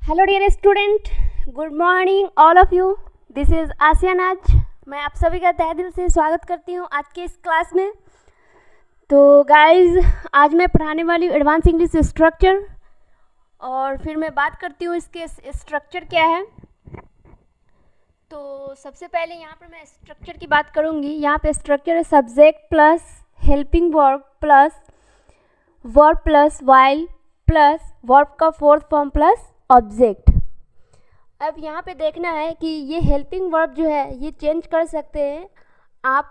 Hello dear student, good morning all of you. This is Asiya Naaz. मैं आप सभी का तहे दिल से स्वागत करती हूँ आज के इस क्लास में। तो गाइस, आज मैं पढ़ाने वाली हूँ एडवांस इंग्लिश स्ट्रक्चर, और फिर मैं बात करती हूँ इसके स्ट्रक्चर क्या है। तो सबसे पहले यहाँ पर मैं स्ट्रक्चर की बात करूँगी। यहाँ पे स्ट्रक्चर है subject plus helping verb plus while plus verb का फोर्थ फॉर्म प्लस ऑब्जेक्ट। अब यहाँ पे देखना है कि ये हेल्पिंग वर्ब जो है ये चेंज कर सकते हैं आप।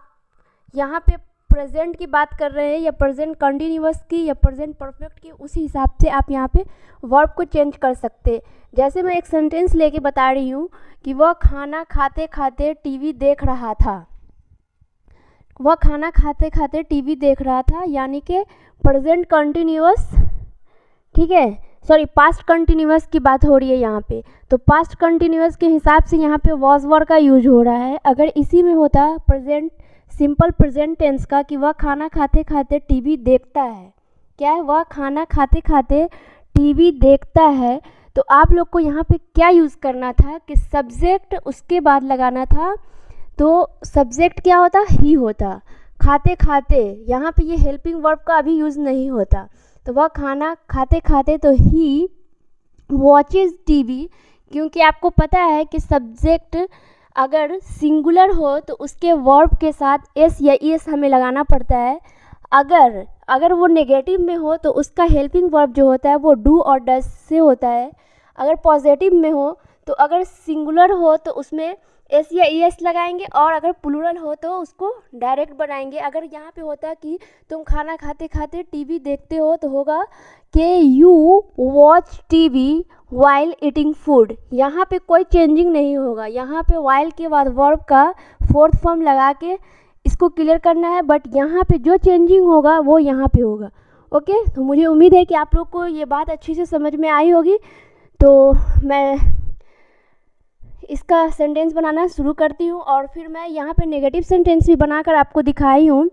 यहाँ पे प्रेजेंट की बात कर रहे हैं या प्रेजेंट कंटिन्यूअस की या प्रेजेंट परफेक्ट की, उसी हिसाब से आप यहाँ पे वर्ब को चेंज कर सकते हैं। जैसे मैं एक सेंटेंस लेके बता रही हूँ कि वह खाना खाते खाते टीवी देख रहा था। वह खाना खाते खाते टीवी देख रहा था, यानी कि प्रेजेंट कंटिन्यूअस, ठीक है, सॉरी पास्ट कंटिन्यूअस की बात हो रही है यहाँ पे। तो पास्ट कंटिन्यूअस के हिसाब से यहाँ पे वॉज वर्ड का यूज हो रहा है। अगर इसी में होता प्रेजेंट सिंपल प्रेजेंट टेंस का कि वह खाना खाते खाते टीवी देखता है, क्या है, वह खाना खाते खाते टीवी देखता है, तो आप लोग को यहाँ पे क्या यूज़ करना था कि सब्जेक्ट उसके बाद लगाना था। तो सब्जेक्ट क्या होता, ही होता। खाते खाते यहाँ पे ये हेल्पिंग वर्ब का अभी यूज़ नहीं होता। तो वह खाना खाते खाते, तो ही वॉचेज टीवी, क्योंकि आपको पता है कि सब्जेक्ट अगर सिंगुलर हो तो उसके वर्ब के साथ एस या ईएस हमें लगाना पड़ता है। अगर वो नेगेटिव में हो तो उसका हेल्पिंग वर्ब जो होता है वो डू और डज से होता है। अगर पॉजिटिव में हो तो अगर सिंगुलर हो तो उसमें एस या ई एस लगाएंगे, और अगर प्लूरल हो तो उसको डायरेक्ट बनाएंगे। अगर यहाँ पे होता कि तुम खाना खाते खाते टीवी देखते हो तो होगा कि you watch TV while eating food. यहाँ पे कोई चेंजिंग नहीं होगा। यहाँ पे वाइल के बाद वर्ब का फोर्थ फॉर्म लगा के इसको क्लियर करना है, बट यहाँ पे जो चेंजिंग होगा वो यहाँ पे होगा। ओके, तो मुझे उम्मीद है कि आप लोग को ये बात अच्छी से समझ में आई होगी। तो मैं इसका सेंटेंस बनाना शुरू करती हूँ, और फिर मैं यहाँ पे नेगेटिव सेंटेंस भी बनाकर आपको दिखाई हूँ।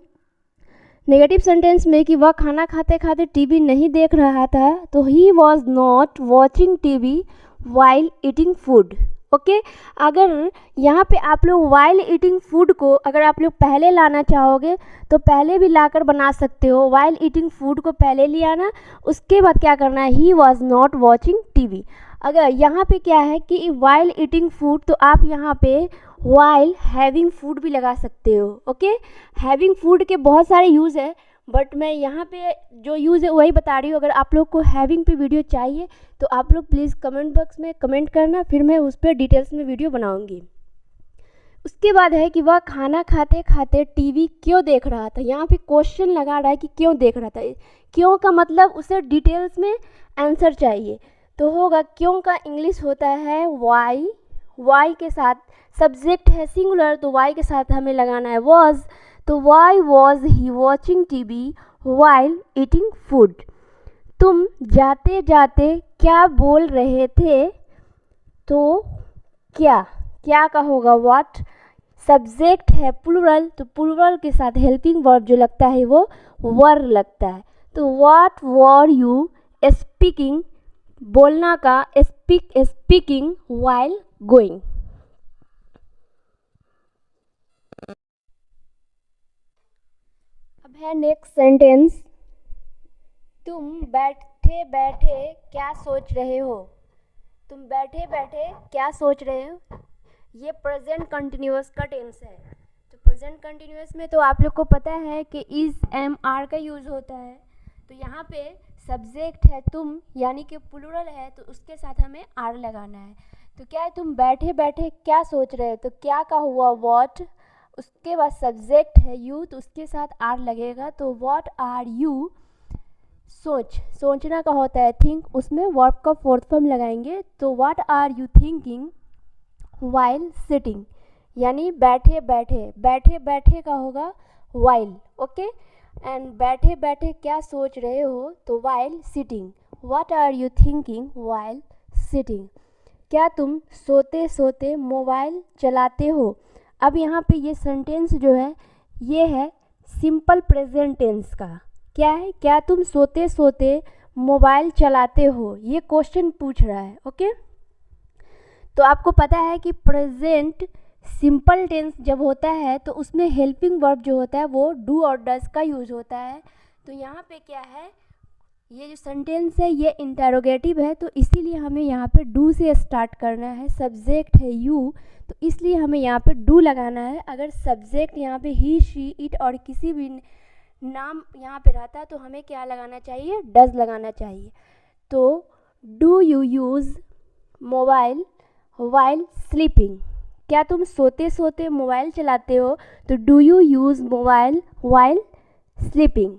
नेगेटिव सेंटेंस में कि वह खाना खाते खाते टीवी नहीं देख रहा था, तो he was not watching TV while eating food. Okay, अगर यहाँ पे आप लोग वाइल ईटिंग फूड को अगर आप लोग पहले लाना चाहोगे तो पहले भी लाकर बना सकते हो। वाइल ईटिंग फूड को पहले ले आना, उसके बाद क्या करना है, he was not watching TV. अगर यहाँ पे क्या है कि वाइल ईटिंग फूड, तो आप यहाँ पे वाइल हैविंग फूड भी लगा सकते हो। ओके, हैविंग फूड के बहुत सारे यूज़ है, बट मैं यहाँ पे जो यूज़ है वही बता रही हूँ। अगर आप लोग को हैविंग पे वीडियो चाहिए तो आप लोग प्लीज़ कमेंट बॉक्स में कमेंट करना, फिर मैं उस पर डिटेल्स में वीडियो बनाऊँगी। उसके बाद है कि वह खाना खाते खाते टीवी क्यों देख रहा था। यहाँ पे क्वेश्चन लगा रहा है कि क्यों देख रहा था। क्यों का मतलब उसे डिटेल्स में आंसर चाहिए, तो होगा क्यों का इंग्लिश होता है वाई। वाई के साथ सब्जेक्ट है सिंगुलर, तो वाई के साथ हमें लगाना है वॉज। तो why was he watching TV while eating food. तुम जाते जाते क्या बोल रहे थे, तो क्या का होगा व्हाट। सब्जेक्ट है प्लूरल, तो प्लूरल के साथ हेल्पिंग वर्ब जो लगता है वो वर लगता है। तो व्हाट वर यू स्पीकिंग, बोलना का स्पीकिंग वाइल गोइंग। अब है नेक्स्ट सेंटेंस, तुम बैठे बैठे क्या सोच रहे हो। तुम बैठे बैठे क्या सोच रहे हो, ये प्रेजेंट कंटिन्यूअस का टेंस है। तो प्रेजेंट कंटिन्यूअस में तो आप लोग को पता है कि इज एम आर का यूज़ होता है। तो यहाँ पे सब्जेक्ट है तुम, यानी कि प्लूरल है, तो उसके साथ हमें आर लगाना है। तो क्या है, तुम बैठे बैठे क्या सोच रहे हो, तो क्या का हुआ व्हाट। उसके बाद सब्जेक्ट है यू, तो उसके साथ आर लगेगा। तो व्हाट आर यू, सोचना का होता है थिंक, उसमें वर्ब का फोर्थ फॉर्म लगाएंगे। तो what are you thinking while sitting, यानी बैठे बैठे का होगा वाइल। ओके, एंड बैठे बैठे क्या सोच रहे हो, तो while sitting. What are you thinking while sitting, क्या तुम सोते सोते मोबाइल चलाते हो। अब यहाँ पे ये सेंटेंस जो है ये है सिंपल प्रेजेंट टेंस का। क्या है, क्या तुम सोते सोते मोबाइल चलाते हो, ये क्वेश्चन पूछ रहा है। ओके, तो आपको पता है कि प्रेजेंट सिंपल टेंस जब होता है तो उसमें हेल्पिंग वर्ब जो होता है वो डू और डज का यूज होता है। तो यहाँ पे क्या है, ये जो सेंटेंस है ये इंटेरोगेटिव है, तो इसीलिए हमें यहाँ पे डू से स्टार्ट करना है। सब्जेक्ट है यू, तो इसलिए हमें यहाँ पे डू लगाना है। अगर सब्जेक्ट यहाँ पे ही, शी, इट और किसी भी नाम यहाँ पे रहता तो हमें क्या लगाना चाहिए, डज लगाना चाहिए। तो do you use mobile while sleeping, क्या तुम सोते सोते मोबाइल चलाते हो, तो do you use mobile while sleeping.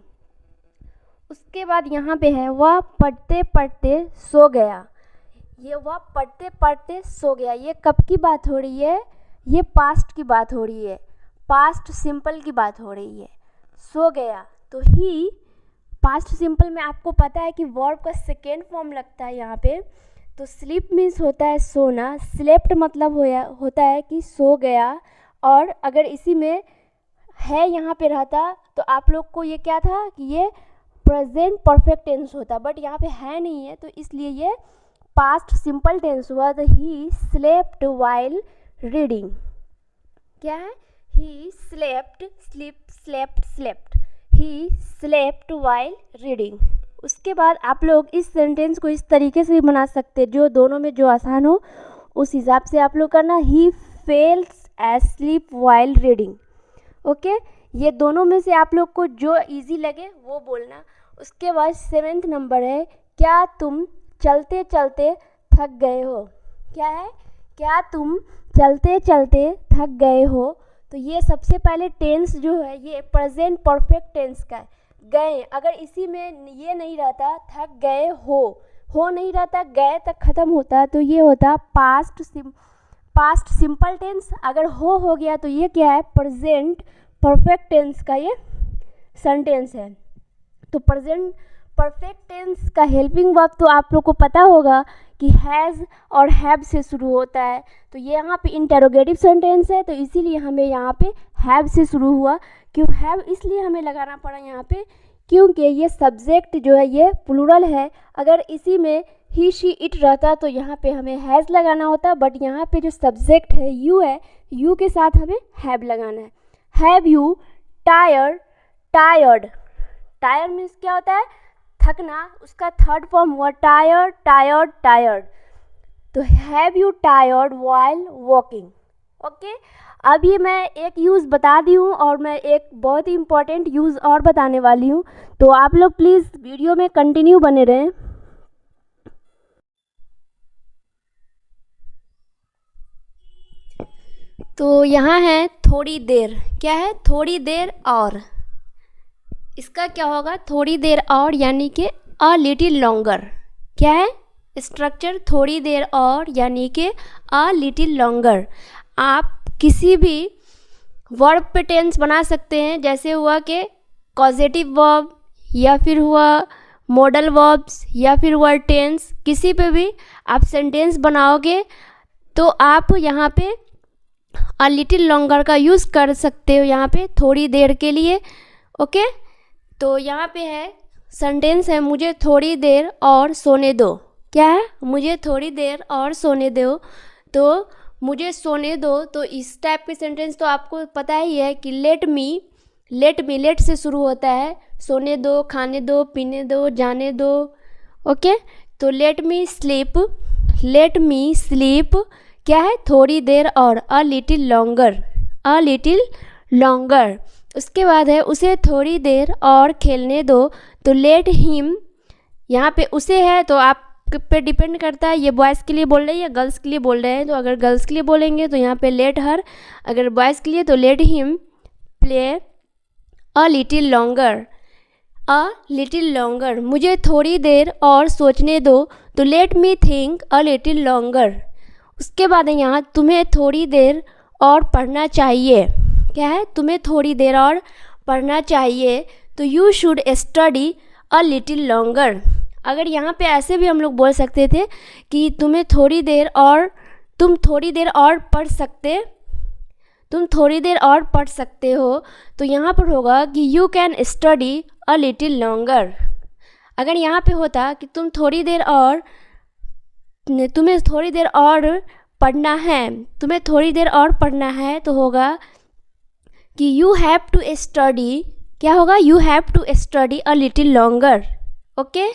उसके बाद यहाँ पे है वह पढ़ते पढ़ते सो गया, ये वह पढ़ते पढ़ते सो गया, ये कब की बात हो रही है, ये पास्ट की बात हो रही है, पास्ट सिंपल की बात हो रही है। सो गया तो ही पास्ट सिंपल में आपको पता है कि वर्ब का सेकेंड फॉर्म लगता है यहाँ पे। तो स्लीप मीन्स होता है सोना, स्लेप्ट मतलब होता है कि सो गया, और अगर इसी में है यहाँ पे रहता तो आप लोग को ये क्या था कि ये प्रेजेंट परफेक्ट टेंस होता, बट यहाँ पे है नहीं है तो इसलिए ये पास्ट सिंपल टेंस हुआ। तो ही स्लेप्ट वाइल रीडिंग, क्या है, he slept, sleep, slept, slept, he slept while reading. उसके बाद आप लोग इस सेंटेंस को इस तरीके से भी बना सकते, जो दोनों में जो आसान हो उस हिसाब से आप लोग करना। He fails asleep while reading, okay, ये दोनों में से आप लोग को जो इजी लगे वो बोलना। उसके बाद 7th नंबर है, क्या तुम चलते चलते थक गए हो, क्या है, क्या तुम चलते चलते थक गए हो। तो ये सबसे पहले टेंस जो है ये प्रेजेंट परफेक्ट टेंस का है, गए, अगर इसी में ये नहीं रहता थक गए हो नहीं रहता, गए तक ख़त्म होता तो ये होता पास्ट सिंपल टेंस। अगर हो गया तो ये क्या है, प्रेजेंट परफेक्ट टेंस का ये सेंटेंस है। तो प्रेजेंट परफेक्ट टेंस का हेल्पिंग वर्ब तो आप लोग को पता होगा कि हैज़ और हैव से शुरू होता है। तो ये यहाँ पे इंटेरोगेटिव सेंटेंस है तो इसीलिए हमें यहाँ पे हैव से शुरू हुआ। क्यों हैव इसलिए हमें लगाना पड़ा यहाँ पे, क्योंकि ये सब्जेक्ट जो है ये प्लूरल है। अगर इसी में ही, शी, इट रहता तो यहाँ पे हमें हैज़ लगाना होता, बट यहाँ पे जो सब्जेक्ट है यू है, यू के साथ हमें हैव लगाना है। Have you tired, tyre means क्या होता है, थकना, उसका थर्ड फॉर्म हुआ टायर्ड। तो have you tired while walking, okay. अब ये मैं एक यूज़ बता दी हूँ और मैं एक बहुत ही इम्पॉर्टेंट यूज़ और बताने वाली हूँ, तो आप लोग प्लीज़ वीडियो में कंटिन्यू बने रहें। तो यहाँ है थोड़ी देर, क्या है, थोड़ी देर और, इसका क्या होगा, थोड़ी देर और यानी कि अ लिटिल लॉन्गर, क्या है स्ट्रक्चर, थोड़ी देर और यानी कि अ लिटिल लॉन्गर। आप किसी भी वर्ब पे टेंस बना सकते हैं, जैसे हुआ कि कॉजेटिव वर्ब या फिर हुआ मॉडल वर्ब्स या फिर हुआ टेंस, किसी पे भी आप सेंटेंस बनाओगे तो आप यहाँ पे अ लिटिल लॉन्गर का यूज़ कर सकते हो यहाँ पे थोड़ी देर के लिए, ओके। तो यहाँ पे है सेंटेंस है, मुझे थोड़ी देर और सोने दो, क्या है, मुझे थोड़ी देर और सोने दो। तो मुझे सोने दो, तो इस टाइप के सेंटेंस तो आपको पता ही है कि लेट मी, लेट से शुरू होता है, सोने दो, खाने दो, पीने दो, जाने दो, ओके। तो लेट मी स्लीप, क्या है, थोड़ी देर और, अ लिटिल लॉन्गर। उसके बाद है उसे थोड़ी देर और खेलने दो, तो लेट हिम, यहाँ पे उसे है तो आप पे डिपेंड करता है ये बॉयज़ के लिए बोल रहे हैं या गर्ल्स के लिए बोल रहे हैं। तो अगर गर्ल्स के लिए बोलेंगे तो यहाँ पे लेट हर, अगर बॉयज़ के लिए तो let him play a little longer. मुझे थोड़ी देर और सोचने दो, तो लेट मी थिंक अ लिटिल लॉन्गर। उसके बाद है यहाँ तुम्हें थोड़ी देर और पढ़ना चाहिए, क्या है, तुम्हें थोड़ी देर और पढ़ना चाहिए, तो you should study a little longer. अगर यहाँ पे ऐसे भी हम लोग बोल सकते थे कि तुम थोड़ी देर और पढ़ सकते हो, तो यहाँ पर होगा कि you can study a little longer. अगर यहाँ पे होता कि तुम्हें थोड़ी देर और पढ़ना है, तुम्हें थोड़ी देर और पढ़ना है, तो होगा कि यू हैव टू स्टडी, क्या होगा, you have to study a little longer. Okay,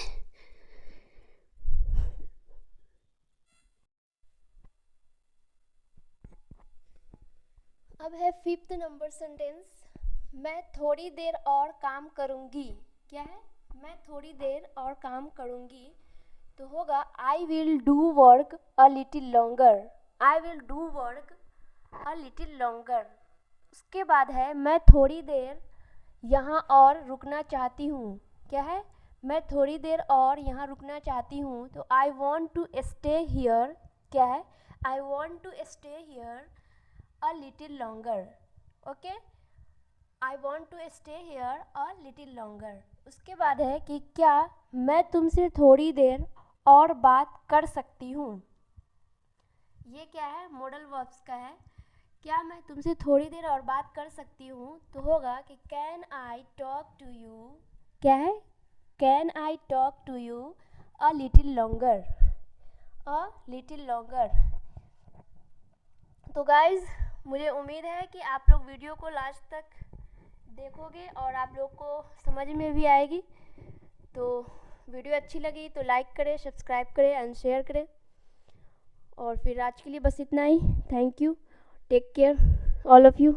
अब है 5th नंबर सेंटेंस, मैं थोड़ी देर और काम करूँगी। क्या है, मैं थोड़ी देर और काम करूँगी, तो होगा I will do work a little longer. I will do work a little longer. उसके बाद है मैं थोड़ी देर यहाँ और रुकना चाहती हूँ। क्या है, मैं थोड़ी देर और यहाँ रुकना चाहती हूँ, तो I want to stay here. क्या है, I want to stay here a little longer. Okay, I want to stay here a little longer. उसके बाद है कि क्या मैं तुमसे थोड़ी देर और बात कर सकती हूँ। ये क्या है, मॉडल वर्ब्स का है। क्या मैं तुमसे थोड़ी देर और बात कर सकती हूँ, तो होगा कि can I talk to you. क्या है, can I talk to you a little longer. A little longer. तो गाइज़, मुझे उम्मीद है कि आप लोग वीडियो को लास्ट तक देखोगे और आप लोग को समझ में भी आएगी। तो वीडियो अच्छी लगी तो लाइक करें, सब्सक्राइब करें एंड शेयर करें। और फिर आज के लिए बस इतना ही। Thank you, take care all of you.